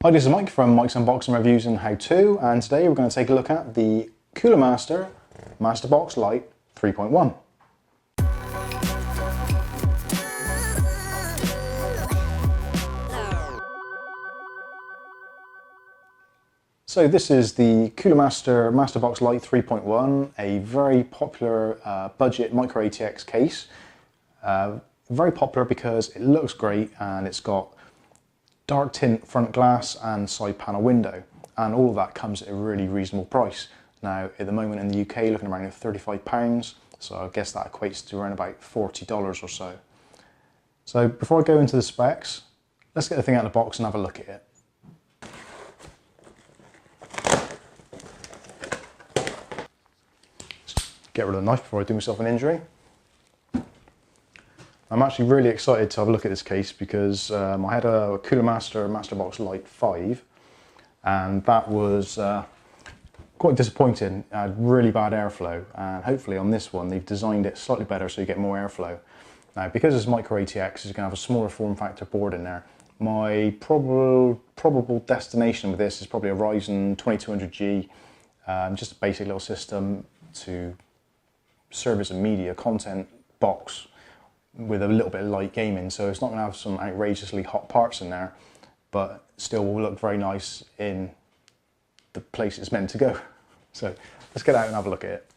Hi, this is Mike from Mike's Unboxing Reviews and How To, and today we're going to take a look at the Coolermaster Masterbox Lite 3.1. So this is the Coolermaster Masterbox Lite 3.1, a very popular budget Micro ATX case. Very popular because it looks great and it's got dark tint front glass and side panel window, and all of that comes at a really reasonable price. Now at the moment in the UK, looking around at £35, so I guess that equates to around about $40 or so. So before I go into the specs, let's get the thing out of the box and have a look at it. Get rid of the knife before I do myself an injury. I'm actually really excited to have a look at this case because I had a Coolermaster Masterbox Lite 5 and that was quite disappointing. It had really bad airflow, and hopefully on this one they've designed it slightly better so you get more airflow. Now because it's Micro ATX, it's going to have a smaller form factor board in there. My probable destination with this is probably a Ryzen 2200G, just a basic little system to serve as a media content box with a little bit of light gaming, so it's not going to have some outrageously hot parts in there, but still will look very nice in the place it's meant to go. So let's get out and have a look at it.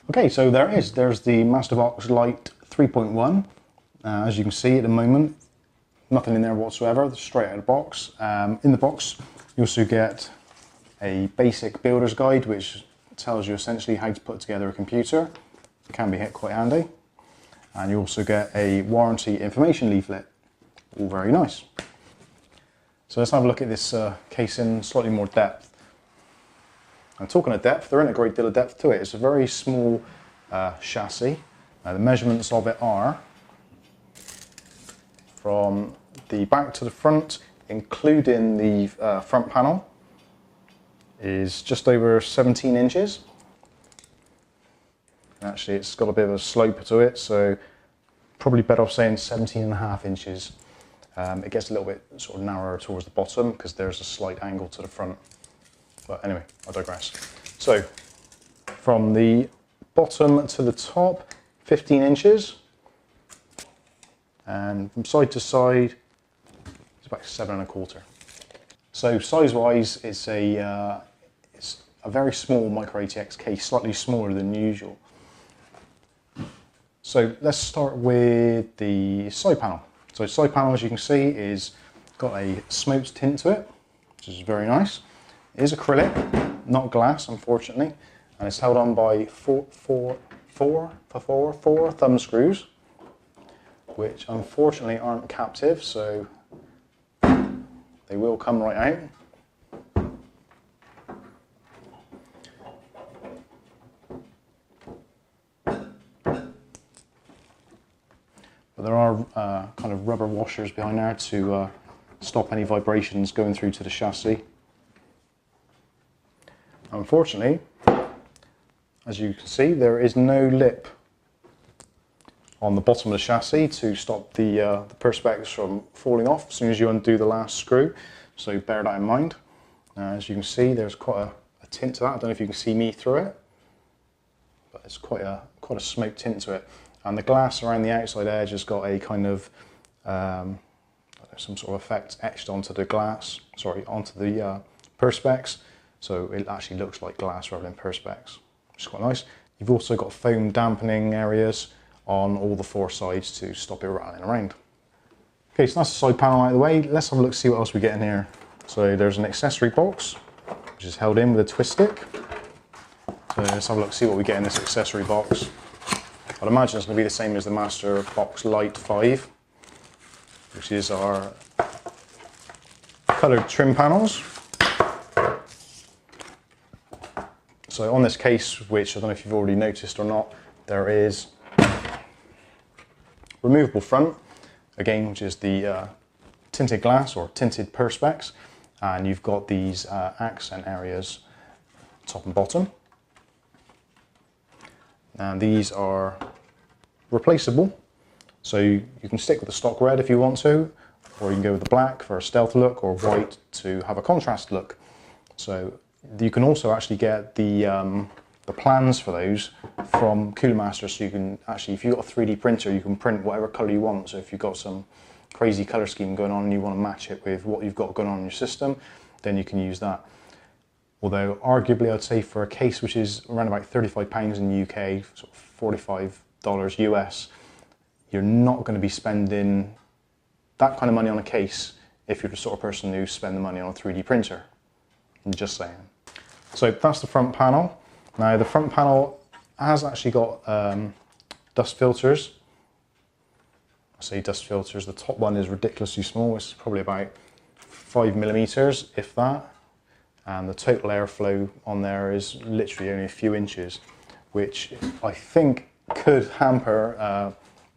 Okay, so there's the Masterbox Lite 3.1. As you can see at the moment, nothing in there whatsoever, straight out of the box. In the box, you also get a basic builder's guide, which tells you essentially how to put together a computer. It can be quite handy. And you also get a warranty information leaflet, all very nice. So let's have a look at this case in slightly more depth. And talking of depth, there isn't a great deal of depth to it. It's a very small chassis. The measurements of it are from the back to the front, including the front panel, is just over 17 inches. Actually, it's got a bit of a slope to it, so probably better off saying 17.5 inches. It gets a little bit sort of narrower towards the bottom because there's a slight angle to the front. But anyway, I digress. So, from the bottom to the top, 15 inches. And from side to side, it's about 7.25. So size-wise, it's a very small Micro ATX case, slightly smaller than usual. So let's start with the side panel. So side panel, as you can see, is got a smoked tint to it, which is very nice. It is acrylic, not glass, unfortunately, and it's held on by four thumb screws, which unfortunately aren't captive, so they will come right out. But there are kind of rubber washers behind there to stop any vibrations going through to the chassis. Unfortunately, as you can see, there is no lip on the bottom of the chassis to stop the perspex from falling off as soon as you undo the last screw, so bear that in mind. As you can see, there's quite a tint to that. I don't know if you can see me through it, but it's quite a smoked tint to it. And the glass around the outside edge has got a kind of some sort of effect etched onto the glass, onto the perspex. So it actually looks like glass rather than perspex, which is quite nice. You've also got foam dampening areas on all the four sides to stop it rattling around. Okay, so that's the side panel out of the way. Let's have a look, see what else we get in here. So there's an accessory box, which is held in with a twist stick. So let's have a look, see what we get in this accessory box. I'd imagine it's going to be the same as the Masterbox Lite 5, which is our coloured trim panels. So on this case, which I don't know if you've already noticed or not, there is removable front, again, which is the tinted glass or tinted perspex, and you've got these accent areas top and bottom, and these are replaceable, so you can stick with the stock red if you want to, or you can go with the black for a stealth look, or white to have a contrast look. So you can also actually get the plans for those from Coolermaster, so you can actually, if you've got a 3D printer, you can print whatever colour you want. So if you've got some crazy colour scheme going on and you want to match it with what you've got going on in your system, then you can use that. Although arguably I'd say for a case which is around about £35 in the UK, sort of $45 US, you're not going to be spending that kind of money on a case if you're the sort of person who spend the money on a 3D printer. I'm just saying. So that's the front panel. Now the front panel has actually got dust filters. I say dust filters, the top one is ridiculously small, it's probably about 5mm, if that. And the total airflow on there is literally only a few inches, which I think could hamper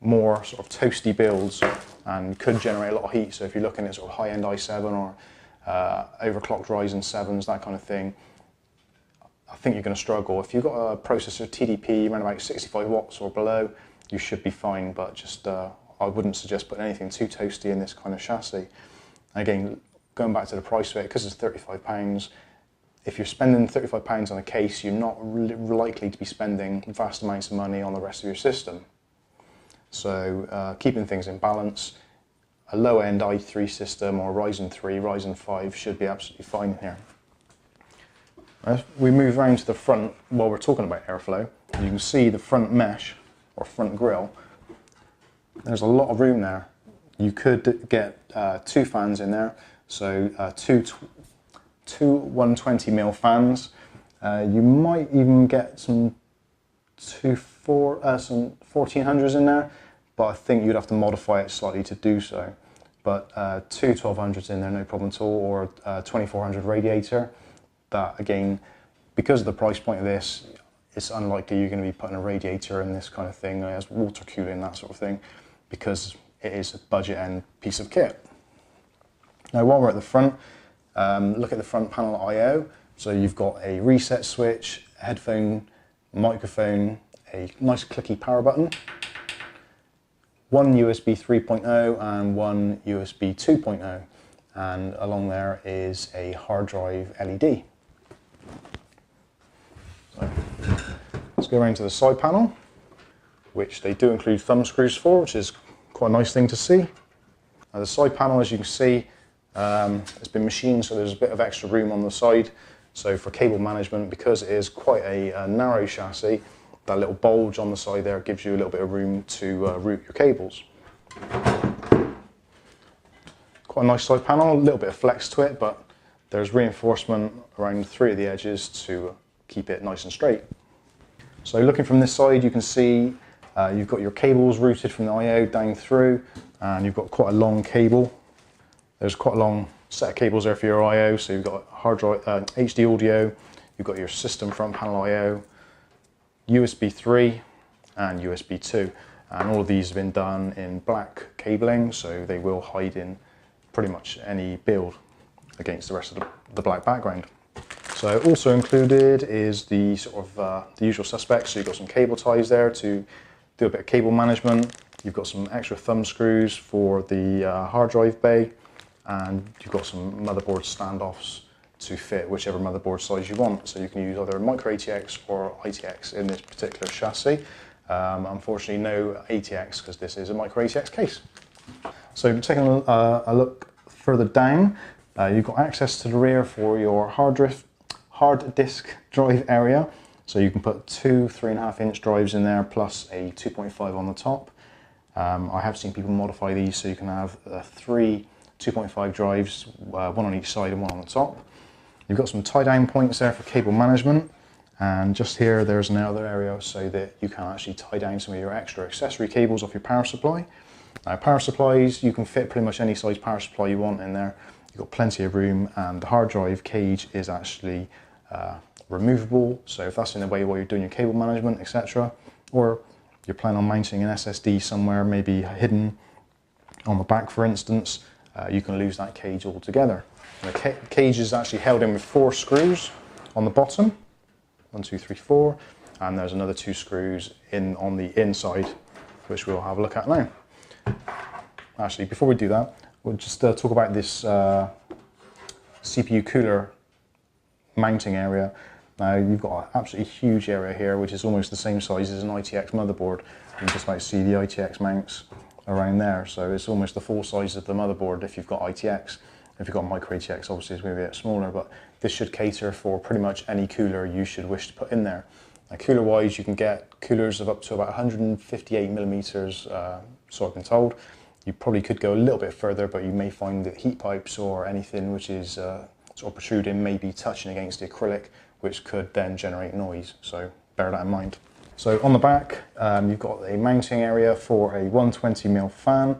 more sort of toasty builds and could generate a lot of heat. So if you're looking at sort of high-end i7 or overclocked Ryzen 7s, that kind of thing, I think you're going to struggle. If you've got a processor TDP around about 65 watts or below, you should be fine, but just I wouldn't suggest putting anything too toasty in this kind of chassis. Again, going back to the price of it, because it's £35, if you're spending £35 on a case, you're not likely to be spending vast amounts of money on the rest of your system. So keeping things in balance, a low-end i3 system or Ryzen 3, Ryzen 5 should be absolutely fine here. As we move around to the front, while we're talking about airflow, you can see the front mesh or front grille. There's a lot of room there. You could get 2 fans in there, so two 120mm fans. You might even get some 1400s in there, but I think you'd have to modify it slightly to do so. But 2 1200s in there, no problem at all, or a 2400 radiator. That again, because of the price point of this, it's unlikely you're going to be putting a radiator in this kind of thing as water cooling, that sort of thing, because it is a budget end piece of kit. Now while we're at the front, look at the front panel I/O. So you've got a reset switch, a headphone, microphone, a nice clicky power button, one USB 3.0 and one USB 2.0, and along there is a hard drive LED. So let's go around to the side panel, which they do include thumb screws for, which is quite a nice thing to see. Now the side panel, as you can see, it's been machined, so there's a bit of extra room on the side. So for cable management, because it is quite a narrow chassis, that little bulge on the side there gives you a little bit of room to route your cables. Quite a nice side panel, a little bit of flex to it, but there's reinforcement around 3 of the edges to keep it nice and straight. So looking from this side, you can see you've got your cables routed from the I/O down through, and you've got quite a long cable. There's quite a long set of cables there for your I/O, so you've got hard drive, HD audio, you've got your system front panel I/O, USB 3 and USB 2, and all of these have been done in black cabling, so they will hide in pretty much any build against the rest of the black background. So also included is the sort of the usual suspects. So you've got some cable ties there to do a bit of cable management. You've got some extra thumb screws for the hard drive bay, and you've got some motherboard standoffs to fit whichever motherboard size you want. So you can use either Micro ATX or ITX in this particular chassis. Unfortunately no ATX because this is a Micro ATX case. So taking a look further down, you've got access to the rear for your hard disk drive area. So you can put 2 3.5-inch drives in there plus a 2.5 on the top. I have seen people modify these so you can have 3 2.5 drives, one on each side and one on the top. You've got some tie down points there for cable management, and just here there's another area so that you can actually tie down some of your extra accessory cables off your power supply. Now power supplies, you can fit pretty much any size power supply you want in there. You've got plenty of room, and the hard drive cage is actually removable, so if that's in the way while you're doing your cable management, etc., or you're planning on mounting an SSD somewhere, maybe hidden on the back for instance, you can lose that cage altogether. And the cage is actually held in with 4 screws on the bottom, 1, 2, 3, 4, and there's another 2 screws on the inside, which we'll have a look at now. Actually, before we do that, we'll just talk about this CPU cooler mounting area. Now you've got an absolutely huge area here, which is almost the same size as an ITX motherboard. You can just about see the ITX mounts around there, so it's almost the full size of the motherboard if you've got ITX. If you've got Micro ATX, obviously it's going to be a bit smaller, but this should cater for pretty much any cooler you should wish to put in there. Now, cooler wise, you can get coolers of up to about 158 millimeters, so I've been told. You probably could go a little bit further, but you may find that heat pipes or anything which is sort of protruding may be touching against the acrylic, which could then generate noise, so bear that in mind. So on the back, you've got a mounting area for a 120mm fan.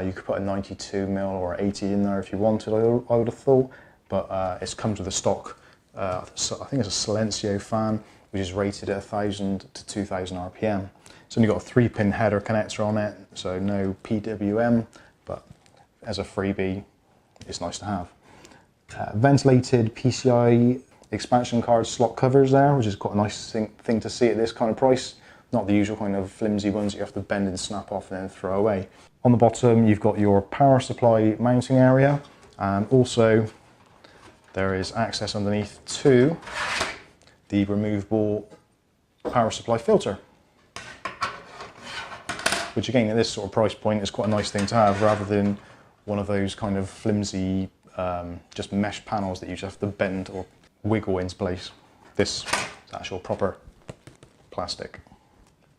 You could put a 92mm or 80 in there if you wanted, I would have thought, but it comes with a stock, I think it's a Silencio fan, which is rated at 1000 to 2000 RPM. It's only got a 3-pin header connector on it, so no PWM, but as a freebie, it's nice to have. Ventilated PCI expansion card slot covers there, which is quite a nice thing to see at this kind of price. Not the usual kind of flimsy ones that you have to bend and snap off and then throw away. On the bottom, you've got your power supply mounting area, and also there is access underneath to the removable power supply filter, which again at this sort of price point is quite a nice thing to have, rather than one of those kind of flimsy just mesh panels that you just have to bend or wiggle into place. This is actual proper plastic,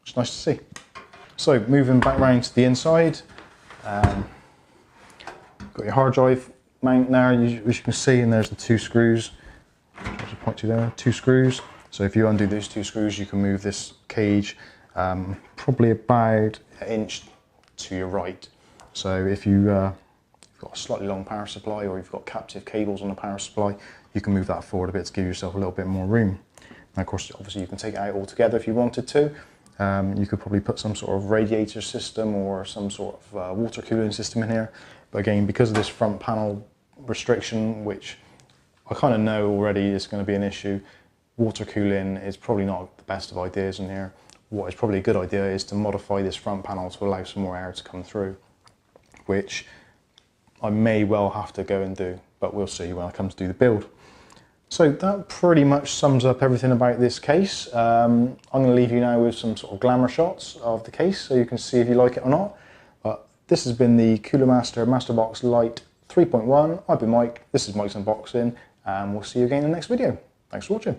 which is nice to see. So moving back round to the inside, got your hard drive mount there, as you can see, and there's the 2 screws. I'll just point to there, 2 screws. So if you undo those 2 screws, you can move this cage probably about an inch to your right. So if you've got a slightly long power supply, or you've got captive cables on the power supply, you can move that forward a bit to give yourself a little bit more room. Now, of course, obviously you can take it out altogether if you wanted to. You could probably put some sort of radiator system or some sort of water cooling system in here. But again, because of this front panel restriction, which I kind of know already is going to be an issue, water cooling is probably not the best of ideas in here. What is probably a good idea is to modify this front panel to allow some more air to come through, which I may well have to go and do, but we'll see when I come to do the build. So that pretty much sums up everything about this case. I'm going to leave you now with some sort of glamour shots of the case so you can see if you like it or not. But this has been the Coolermaster Masterbox Lite 3.1. I've been Mike, this is Mike's Unboxing, and we'll see you again in the next video. Thanks for watching.